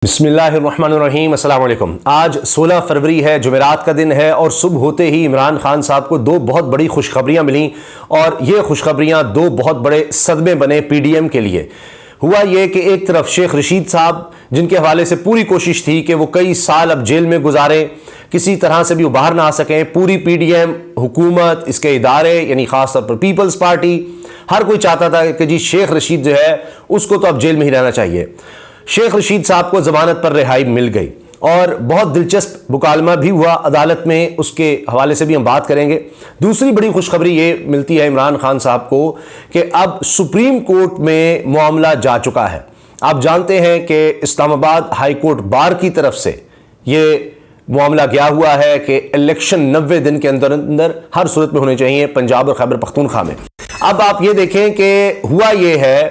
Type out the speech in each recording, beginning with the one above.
बिस्मिल्लाहिर्रहमानिर्रहीम, अस्सलाम वालेकुम। आज 16 फरवरी है, जुमेरात का दिन है और सुबह होते ही इमरान खान साहब को दो बहुत बड़ी खुशखबरियां मिली और ये खुशखबरियां दो बहुत बड़े सदमे बने पीडीएम के लिए। हुआ ये कि एक तरफ शेख रशीद साहब, जिनके हवाले से पूरी कोशिश थी कि वो कई साल अब जेल में गुजारें, किसी तरह से भी बाहर ना आ सकें, पूरी पीडीएम हुकूमत, इसके इदारे यानी खासतौर पर पीपल्स पार्टी, हर कोई चाहता था कि जी शेख रशीद जो है उसको तो अब जेल में ही रहना चाहिए। शेख रशीद साहब को जमानत पर रिहाई मिल गई और बहुत दिलचस्प मुकालमा भी हुआ अदालत में, उसके हवाले से भी हम बात करेंगे। दूसरी बड़ी खुशखबरी ये मिलती है इमरान खान साहब को कि अब सुप्रीम कोर्ट में मामला जा चुका है। आप जानते हैं कि इस्लामाबाद हाई कोर्ट बार की तरफ से ये मामला गया हुआ है कि इलेक्शन 90 दिन के अंदर अंदर हर सूरत में होने चाहिए पंजाब और खैबर पख्तूनख्वा में। अब आप ये देखें कि हुआ ये है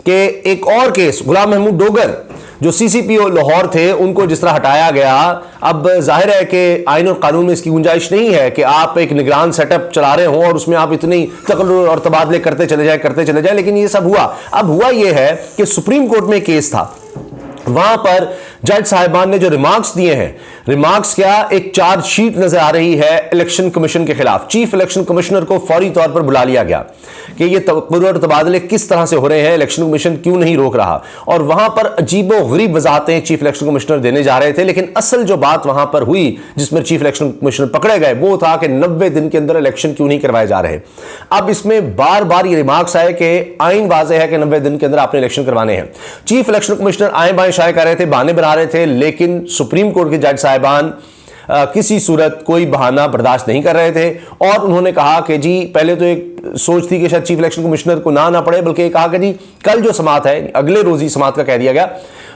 कि एक और केस, गुलाम महमूद डोगर जो सीसीपीओ लाहौर थे, उनको जिस तरह हटाया गया, अब जाहिर है कि आईन और कानून में इसकी गुंजाइश नहीं है कि आप एक निगरान सेटअप चला रहे हो और उसमें आप इतनी तकल्लुर और तबादले करते चले जाए, लेकिन ये सब हुआ। अब हुआ ये है कि सुप्रीम कोर्ट में केस था, वहां पर जज साहिबान ने जो रिमार्क्स दिए हैं, रिमार्क्स क्या, एक चार्जशीट नजर आ रही है इलेक्शन कमीशन के खिलाफ। चीफ इलेक्शन कमिश्नर को फौरी तौर पर बुला लिया गया कि ये तबादले किस तरह से हो रहे हैं, इलेक्शन कमीशन क्यों नहीं रोक रहा, और वहां पर अजीबो गरीब वजाहतें चीफ इलेक्शन कमिश्नर देने जा रहे थे। लेकिन असल जो बात वहां पर हुई जिसमें चीफ इलेक्शन कमिश्नर पकड़े गए, वो था कि 90 दिन के अंदर इलेक्शन क्यों नहीं करवाए जा रहे। अब इसमें बार बार ये रिमार्क्स आए कि आईन वाज़ेह है कि 90 दिन के अंदर आपने इलेक्शन करवाने हैं। चीफ इलेक्शन कमिश्नर आए बाएं शाये कर रहे थे, बहाने बना रहे थे, लेकिन सुप्रीम कोर्ट के जज साहिबान किसी सूरत कोई बहाना बर्दाश्त नहीं कर रहे थे और उन्होंने कहा कि जी, पहले तो एक सोच थी कि शायद चीफ इलेक्शन कमिश्नर को ना पड़े, बल्कि कहा कि जी कल जो समात है, अगले रोज ही समात का कह दिया गया,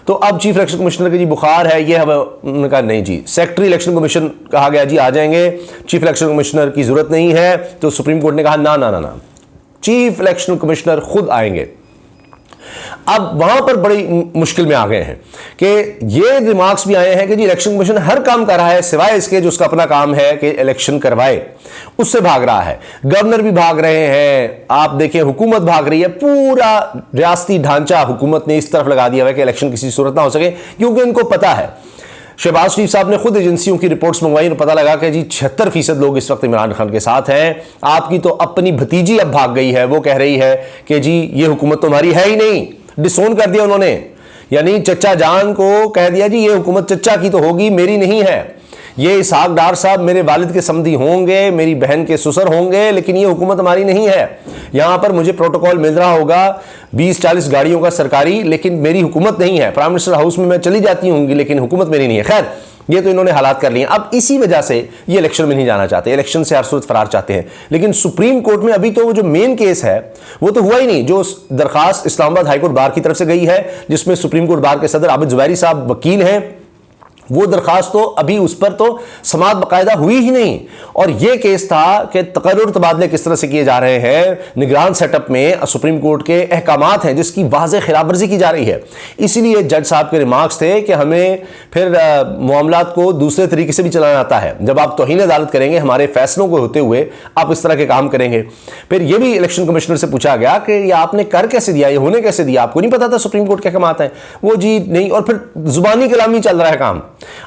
तो अब चीफ इलेक्शन कमिश्नर के जी बुखार है, ये उन्होंने कहा नहीं जी, सेक्रेटरी इलेक्शन कमीशन कहा गया जी आ जाएंगे, चीफ इलेक्शन कमिश्नर की जरूरत नहीं है। तो सुप्रीम कोर्ट ने कहा ना ना ना ना, चीफ इलेक्शन कमिश्नर खुद आएंगे। अब वहां पर बड़ी मुश्किल में आ गए हैं कि ये रिमार्क्स भी आए हैं कि जी इलेक्शन कमीशन हर काम कर रहा है सिवाय इसके जो उसका अपना काम है कि इलेक्शन करवाए, उससे भाग रहा है। गवर्नर भी भाग रहे हैं, आप देखिए हुकूमत भाग रही है, पूरा रियासती ढांचा हुकूमत ने इस तरफ लगा दिया है कि इलेक्शन किसी सूरत ना हो सके, क्योंकि इनको पता है। शहबाज शरीफ साहब ने खुद एजेंसियों की रिपोर्ट्स मंगवाई और पता लगा कि जी 76% लोग इस वक्त इमरान खान के साथ हैं। आपकी तो अपनी भतीजी अब भाग गई है, वो कह रही है कि जी ये हुकूमत तो हमारी है ही नहीं, डिसोन कर दिया उन्होंने, यानी चचा जान को कह दिया जी ये हुकूमत चचा की तो होगी, मेरी नहीं है। ये इसहाक डार साहब मेरे वालिद के समधी होंगे, मेरी बहन के ससुर होंगे, लेकिन ये हुकूमत हमारी नहीं है। यहां पर मुझे प्रोटोकॉल मिल रहा होगा 20-40 गाड़ियों का सरकारी, लेकिन मेरी हुकूमत नहीं है। प्राइम मिनिस्टर हाउस में मैं चली जाती होंगी, लेकिन हुकूमत मेरी नहीं है। खैर, ये तो इन्होंने हालात कर लिए। अब इसी वजह से ये इलेक्शन में नहीं जाना चाहते, इलेक्शन से हर सूरत फरार चाहते हैं। लेकिन सुप्रीम कोर्ट में अभी तो वो जो मेन केस है वो तो हुआ ही नहीं, जो दरखास्त इस्लामाबाद हाईकोर्ट बार की तरफ से गई है, जिसमें सुप्रीम कोर्ट बार के सदर आबिद जुबैरी साहब वकील हैं, वो दरखास्त तो अभी उस पर तो समाअत बाकायदा हुई ही नहीं। और यह केस था कि तकर्रुर तबादले किस तरह से किए जा रहे हैं, निगरान सेटअप में सुप्रीम कोर्ट के अहकामात हैं जिसकी वाज़ेह खिलाफवर्जी की जा रही है। इसीलिए जज साहब के रिमार्क्स थे कि हमें फिर मामलात को दूसरे तरीके से भी चलाना आता है। जब आप तौहीन अदालत करेंगे, हमारे फैसलों को होते हुए आप इस तरह के काम करेंगे। फिर यह भी इलेक्शन कमिश्नर से पूछा गया कि ये आपने कर कैसे दिया, ये होने कैसे दिया, आपको नहीं पता था सुप्रीम कोर्ट के अहकामात हैं? वो जी नहीं, और फिर जुबानी कलामी चल रहा है काम।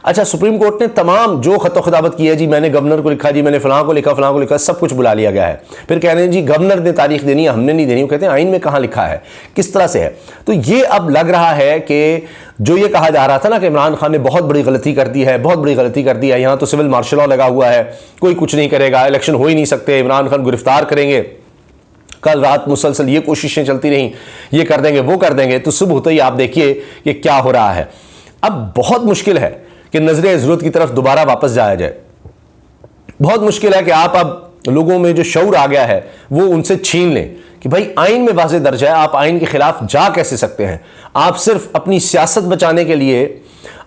अच्छा, सुप्रीम कोर्ट ने तमाम जो खतो खिताबत की है, जी मैंने गवर्नर को लिखा, जी मैंने फलां को लिखा, सब कुछ बुला लिया गया है। फिर कह रहे हैं जी गवर्नर ने तारीख देनी है, हमने नहीं देनी। वो कहते हैं आइन में कहां लिखा है, किस तरह से है। तो ये अब लग रहा है कि जो ये कहा जा रहा था ना कि इमरान खान ने बहुत बड़ी गलती कर दी है, बहुत बड़ी गलती कर दी है, यहां तो सिविल मार्शल लॉ लगा हुआ है, कोई कुछ नहीं करेगा, इलेक्शन हो ही नहीं सकते, इमरान खान गिरफ्तार करेंगे, कल रात मुसलसल ये कोशिशें चलती रहीं, ये कर देंगे वो कर देंगे, तो सुबह होते ही आप देखिए कि क्या हो रहा है। अब बहुत मुश्किल है कि नजरे जरूरत की तरफ दोबारा वापस जाया जाए। बहुत मुश्किल है कि आप अब लोगों में जो शऊर आ गया है वो उनसे छीन लें कि भाई आइन में वाज़ेह दर्ज है, आप आइन के खिलाफ जा कैसे सकते हैं। आप सिर्फ अपनी सियासत बचाने के लिए,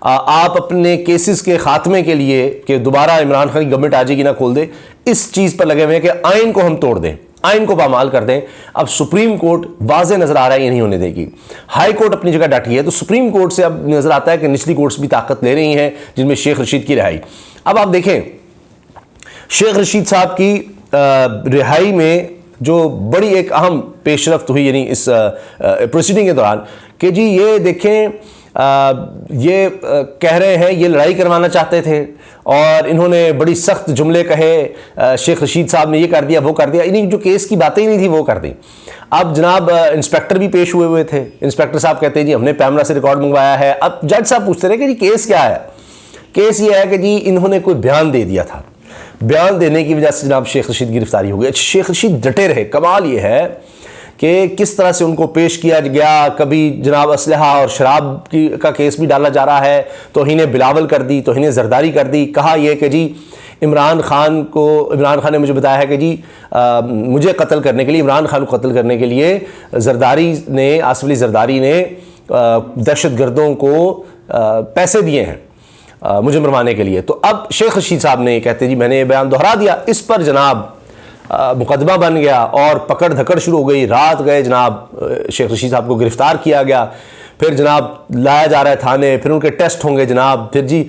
आप अपने केसेस के खात्मे के लिए कि दोबारा इमरान खान की गवर्नमेंट आ जाएगी ना खोल दे, इस चीज पर लगे हुए हैं कि आइन को हम तोड़ दें, आइन को पामाल कर दें। अब सुप्रीम कोर्ट वाज़ेह नजर आ रहा है ये नहीं होने देगी। हाई कोर्ट अपनी जगह डटी है, तो सुप्रीम कोर्ट से अब नजर आता है कि निचली कोर्ट्स भी ताकत ले रही हैं, जिनमें शेख रशीद की रिहाई। अब आप देखें शेख रशीद साहब की रिहाई में जो बड़ी एक अहम पेशरफ्त हुई, यानी इस प्रोसीडिंग के दौरान, कि जी ये देखें ये कह रहे हैं ये लड़ाई करवाना चाहते थे और इन्होंने बड़ी सख्त जुमले कहे, शेख रशीद साहब ने ये कर दिया वो कर दिया, इन्हीं जो केस की बातें ही नहीं थी वो कर दी। अब जनाब इंस्पेक्टर भी पेश हुए थे, इंस्पेक्टर साहब कहते हैं जी हमने पैमरा से रिकॉर्ड मंगवाया है। अब जज साहब पूछते रहे कि जी केस क्या है। केस ये है कि जी इन्होंने कोई बयान दे दिया था, बयान देने की वजह से जनाब शेख रशीद की गिरफ्तारी हो गई। शेख रशीद डटे रहे। कमाल ये है कि किस तरह से उनको पेश किया गया, कभी जनाब असलहा और शराब का केस भी डाला जा रहा है, तौहीन बिलावल कर दी, तौहीन जरदारी कर दी। कहा यह कि जी इमरान खान ने मुझे बताया है कि जी मुझे कत्ल करने के लिए, इमरान खान को कत्ल करने के लिए आसिफ अली जरदारी ने दहशत गर्दों को पैसे दिए हैं मुझे मरवाने के लिए। तो अब शेख रशीद साहब ने कहते जी मैंने ये बयान दोहरा दिया। इस पर जनाब मुकदमा बन गया और पकड़ धकड़ शुरू हो गई। रात गए जनाब शेख रशीद साहब को गिरफ्तार किया गया, फिर जनाब लाया जा रहा है थाने, फिर उनके टेस्ट होंगे जनाब, फिर जी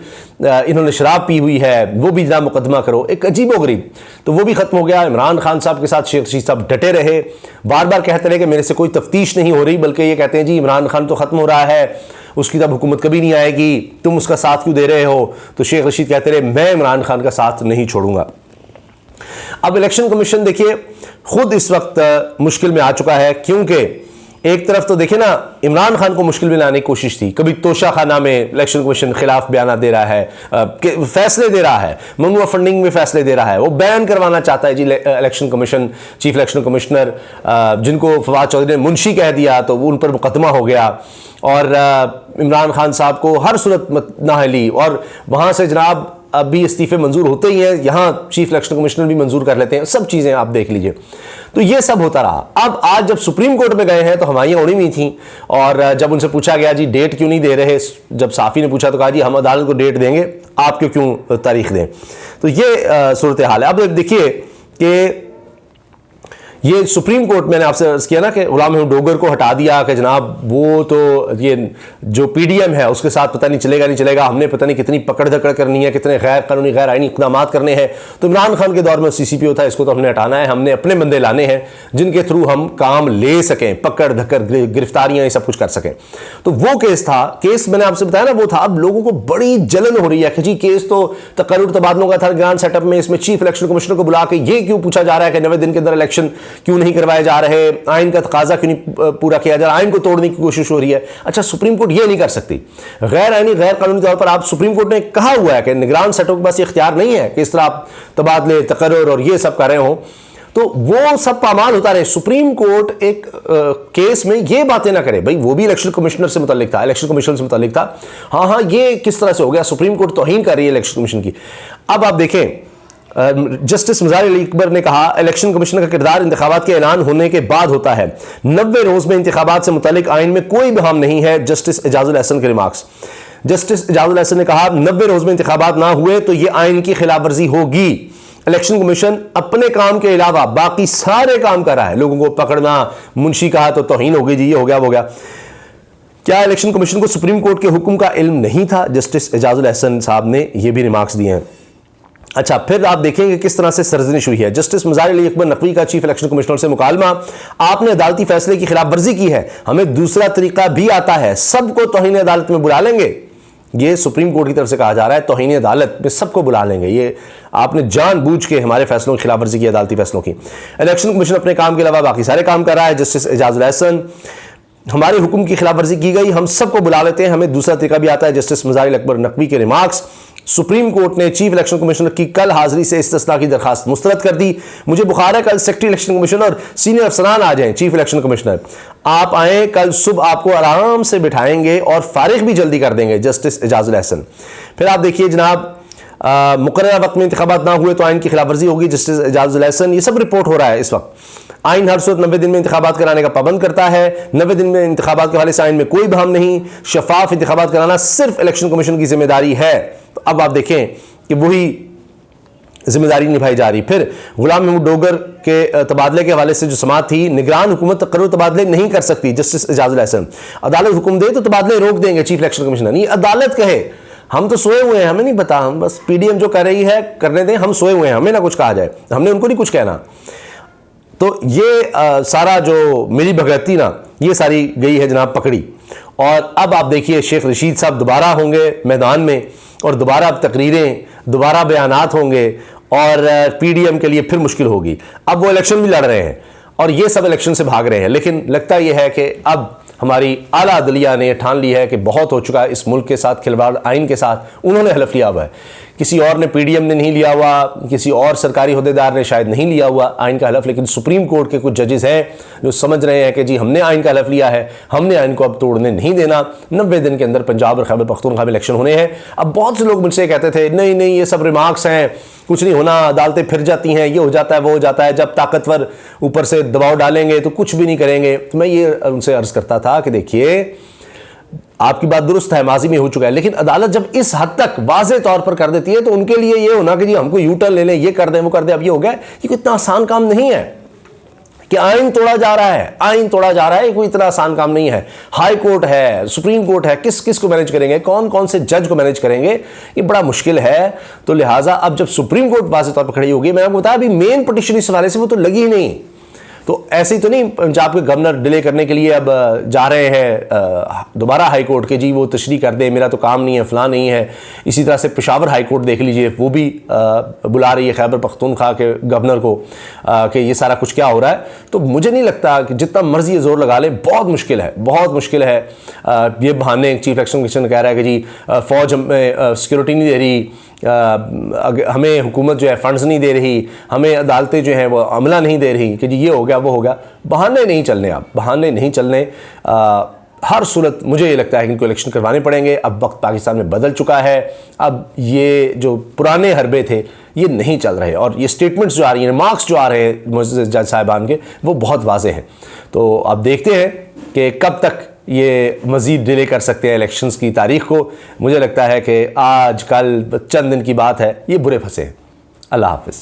इन्होंने शराब पी हुई है वो भी जनाब मुकदमा करो, एक अजीब व गरीब। तो वो भी ख़त्म हो गया। इमरान खान साहब के साथ शेख रशीद साहब डटे रहे, बार बार कहते रहे कि मेरे से कोई तफ्तीश नहीं हो रही, बल्कि ये कहते हैं जी इमरान खान तो ख़त्म हो रहा है, उसकी तब हुकूमत कभी नहीं आएगी, तुम उसका साथ क्यों दे रहे हो। तो शेख रशीद कहते रहे मैं इमरान खान का साथ नहीं छोड़ूंगा। अब इलेक्शन कमीशन देखिए खुद इस वक्त मुश्किल में आ चुका है, क्योंकि एक तरफ तो देखिए ना इमरान खान को मुश्किल में लाने की कोशिश थी, कभी तोशा खाना में इलेक्शन कमीशन खिलाफ बयान दे रहा है, फैसले दे रहा है, ममनुआ फंडिंग में फैसले दे रहा है, वो बैन करवाना चाहता है जी election commission, chief election commissioner जिनको फवाद चौधरी ने मुंशी कह दिया तो उन पर मुकदमा हो गया और इमरान खान साहब को हर सूरत नाहली, और वहाँ से जनाब अभी इस्तीफे मंजूर होते ही हैं, यहाँ चीफ इलेक्शन कमिश्नर भी मंजूर कर लेते हैं, सब चीज़ें आप देख लीजिए। तो ये सब होता रहा। अब आज जब सुप्रीम कोर्ट में गए हैं तो हमारियाँ उड़ी हुई थी, और जब उनसे पूछा गया जी डेट क्यों नहीं दे रहे, जब साफ़ी ने पूछा तो कहा जी हम अदालत को डेट देंगे, आप क्यों तारीख दें। तो ये सूरत हाल है। अब देखिए कि ये सुप्रीम कोर्ट, मैंने आपसे अर्ज़ किया ना कि गुलाम महमूद डोगर को हटा दिया कि जनाब वो तो ये जो पीडीएम है उसके साथ पता नहीं चलेगा, हमने पता नहीं कितनी पकड़ धकड़ करनी है, कितने गैर कानूनी गैर आईनी इक़दाम करने हैं। तो इमरान खान के दौर में सीसीपीओ था, इसको तो हमने हटाना है, हमने अपने बंदे लाने हैं जिनके थ्रू हम काम ले सकें, पकड़ धकड़ गिरफ्तारियाँ ये सब कुछ कर सकें। तो वो केस था, केस मैंने आपसे बताया ना वो था। अब लोगों को बड़ी जलन हो रही है कि जी केस तो तकर्रुर तबादलों का था ग्रांड सेटअप में, इसमें चीफ इलेक्शन कमिश्नर को बुला के ये क्यों पूछा जा रहा है कि 90 दिन के अंदर इलेक्शन क्यों नहीं करवाए जा रहे, आइन का तकाजा क्यों नहीं पूरा किया जा रहा, आइन को तोड़ने की कोशिश हो रही है। अच्छा सुप्रीम कोर्ट ये नहीं कर सकती, गैर आइनी गैर कानूनी तौर पर आप सुप्रीम कोर्ट ने कहा हुआ है कि निगरान सेटों के पास ये इख्तियार नहीं है कि इस तरह आप तबादले तकर्रुर और ये सब कर रहे हो, तो वो सब पामाल होता रहे। सुप्रीम कोर्ट एक केस में ये बातें ना करे, भाई वो भी इलेक्शन कमिश्नर से मुताल्लिक था, इलेक्शन कमीशन से मुताल्लिक था, हाँ ये किस तरह से हो गया, सुप्रीम कोर्ट तौहीन कर रही है इलेक्शन कमीशन की। अब आप देखें जस्टिस मज़ार अली अकबर ने कहा इलेक्शन कमीशन का किरदार इंतखाबात के ऐलान होने के बाद होता है, 90 रोज में इंतखाबात से मुतालिक आइन में कोई बहम नहीं है। जस्टिस एजाजुल एहसन के रिमार्क्स। जस्टिस एजाजुल एहसन ने कहा 90 रोज में इंतखाबात ना हुए तो यह आइन की खिलाफ वर्जी होगी। इलेक्शन कमीशन अपने काम के अलावा बाकी सारे काम कर रहा है, लोगों को पकड़ना, मुंशी कहा तो तौहीन हो गई जी, ये हो गया वो हो गया। क्या इलेक्शन कमीशन को सुप्रीम कोर्ट के हुक्म का इल्म नहीं था? जस्टिस एजाजुल एहसन साहब ने यह भी रिमार्क्स दिए हैं। अच्छा फिर आप देखेंगे किस तरह से सरजनिश हुई है। जस्टिस मज़ार अली अकबर नकवी का चीफ इलेक्शन कमिश्नर से मुकालमा, आपने अदालती फैसले की खिलाफ वर्जी की है, हमें दूसरा तरीका भी आता है, सबको तौहीन अदालत में बुला लेंगे। ये सुप्रीम कोर्ट की तरफ से कहा जा रहा है तौहीन अदालत में सबको बुला लेंगे, ये आपने जानबूझ के हमारे फैसलों की खिलाफ वर्जी की, अदालती फैसलों की। इलेक्शन कमीशन अपने काम के अलावा बाकी सारे काम कर रहा है। जस्टिस एजाजुल एहसन, हमारे हुक्म की खिलाफ वर्जी की गई, हम सबको बुला लेते हैं, हमें दूसरा तरीका भी आता है। जस्टिस मज़ार अली अकबर नकवी के रिमार्क्स। सुप्रीम कोर्ट ने चीफ इलेक्शन कमिश्नर की कल हाजिरी से इस्तिस्ना की दरखास्त मुस्तरद कर दी। मुझे बुखार है कल सेक्रेटरी इलेक्शन कमिश्नर और सीनियर अफसरान आ जाएं, चीफ इलेक्शन कमिश्नर आप आए, कल सुबह आपको आराम से बिठाएंगे और फारिग भी जल्दी कर देंगे। जस्टिस एजाजुल एहसन। फिर आप देखिए जनाब मुकर्ररा वक्त में इंतखाबात ना हुए तो आइन की खिलाफ वर्जी होगी। जस्टिस एजाजुल एहसन। ये सब रिपोर्ट हो रहा है इस वक्त। आइन हर सूरत 90 दिन में इंतखाबात कराने का पाबंद करता है, 90 दिन में इंतखाबात के हवाले से आइन में कोई बहम नहीं, शफाफ इंतखाबात कराना सिर्फ इलेक्शन कमीशन की जिम्मेदारी है। तो अब आप देखें कि वही जिम्मेदारी निभाई जा रही। फिर गुलाम महमूद डोगर के तबादले के हवाले से जो समात थी, निगरान हुकूमत तकर्रुर तबादले नहीं कर सकती। जस्टिस एजाजुल एहसन। अदालत हुक्म दे तो तबादले रोक देंगे चीफ इलेक्शन कमिश्नर, नहीं अदालत कहे हम तो सोए हुए हैं, हमें नहीं पता, हम बस पीडीएम जो कर रही है करने दें, हम सोए हुए हैं, हमें ना कुछ कहा जाए, हमने उनको नहीं कुछ कहना। तो ये सारा जो मेरी भगती ना ये सारी गई है जनाब पकड़ी। और अब आप देखिए शेख रशीद साहब दोबारा होंगे मैदान में और दोबारा अब तकरीरें, दोबारा बयानात होंगे और पीडीएम के लिए फिर मुश्किल होगी। अब वो इलेक्शन भी लड़ रहे हैं और ये सब इलेक्शन से भाग रहे हैं, लेकिन लगता यह है कि अब हमारी आला अदलिया ने ठान ली है कि बहुत हो चुका है इस मुल्क के साथ खिलवाड़, आइन के साथ उन्होंने हलफ लिया हुआ है। किसी और ने, पीडीएम ने नहीं लिया हुआ, किसी और सरकारी अहदेदार ने शायद नहीं लिया हुआ आइन का हलफ, लेकिन सुप्रीम कोर्ट के कुछ जजेस हैं जो समझ रहे हैं कि जी हमने आइन का हलफ लिया है, हमने आइन को अब तोड़ने नहीं देना। 90 दिन के अंदर पंजाब और खैबर पख्तूनख्वा में इलेक्शन होने हैं। अब बहुत से लोग मुझसे कहते थे नहीं नहीं ये सब रिमार्क्स हैं, कुछ नहीं होना, अदालतें फिर जाती हैं, ये हो जाता है वो हो जाता है, जब ताकतवर ऊपर से दबाव डालेंगे तो कुछ भी नहीं करेंगे। तो मैं ये उनसे अर्ज करता था कि देखिए आपकी बात दुरुस्त है, माजी में हो चुका है, लेकिन अदालत जब इस हद तक वाज़े तौर पर कर देती है तो उनके लिए ये होना कि जी हमको यू टर्न ले लें, ये कर दें वो कर दें, अब ये हो गया। ये कोई इतना आसान काम नहीं है कि आइन तोड़ा जा रहा है, आइन तोड़ा जा रहा है, कोई इतना आसान काम नहीं है। हाई कोर्ट है, सुप्रीम कोर्ट है, किस किस को मैनेज करेंगे, कौन कौन से जज को मैनेज करेंगे, ये बड़ा मुश्किल है। तो लिहाजा अब जब सुप्रीम कोर्ट वाज़े तौर पर खड़ी होगी, मैंने आपको बताया अभी मेन पिटीशन इस हवाले से वो तो लगी ही नहीं, तो ऐसे ही तो नहीं पंजाब के गवर्नर डिले करने के लिए अब जा रहे हैं दोबारा हाई कोर्ट के, जी वो तशरीह कर दे, मेरा तो काम नहीं है, फलां नहीं है। इसी तरह से पेशावर हाई कोर्ट देख लीजिए, वो भी बुला रही है खैबर पख्तूनख्वा के गवर्नर को कि ये सारा कुछ क्या हो रहा है। तो मुझे नहीं लगता कि जितना मर्जी जोर लगा ले, बहुत मुश्किल है, बहुत मुश्किल है। ये बहाने चीफ इलेक्शन कमीशन कह रहा है कि जी फ़ौज हमें सिक्योरिटी नहीं दे रही, हमें हुकूमत जो है फंड्स नहीं दे रही, हमें अदालतें जो हैं वो अमला नहीं दे रही, कि जी ये हो गया वो हो गया। बहाने नहीं चलने, आप बहाने नहीं चलने। हर सूरत मुझे ये लगता है कि इनको इलेक्शन करवाने पड़ेंगे। अब वक्त पाकिस्तान में बदल चुका है, अब ये जो पुराने हरबे थे ये नहीं चल रहे, और ये स्टेटमेंट्स जो आ रही हैं, मार्क्स जो आ रहे हैं मुअज़्ज़ज़ जज साहिबान के, वो बहुत वाज़े हैं। तो अब देखते हैं कि कब तक ये मज़ीद डिले कर सकते हैं इलेक्शंस की तारीख़ को। मुझे लगता है कि आज कल चंद दिन की बात है, ये बुरे फंसे हैं। अल्लाह हाफ़िज़।